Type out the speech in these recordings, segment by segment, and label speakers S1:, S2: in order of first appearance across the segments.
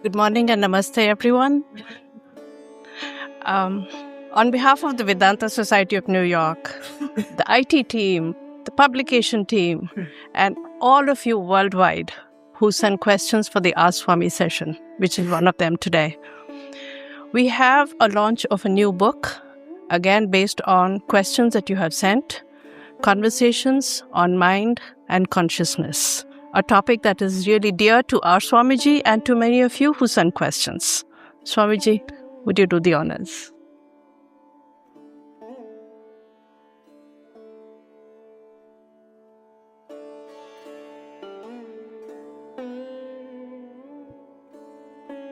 S1: Good morning and namaste, everyone. Um, on behalf of the Vedanta Society of New York, the IT team, the publication team, and all of you worldwide who sent questions for the Ask Swami session, which is one of them today, we have a launch of a new book, again based on questions that you have sent, Conversations on Mind and Consciousness, a topic that is really dear to our Swamiji and to many of you who sent questions. Swamiji, would you do the honors?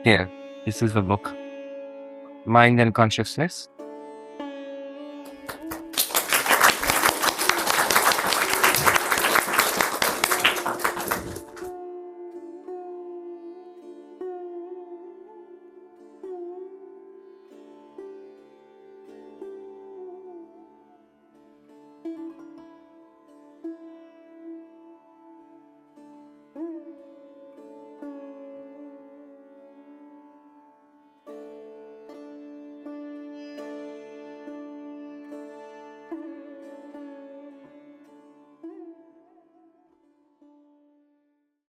S2: Here, this is the book, Mind and Consciousness.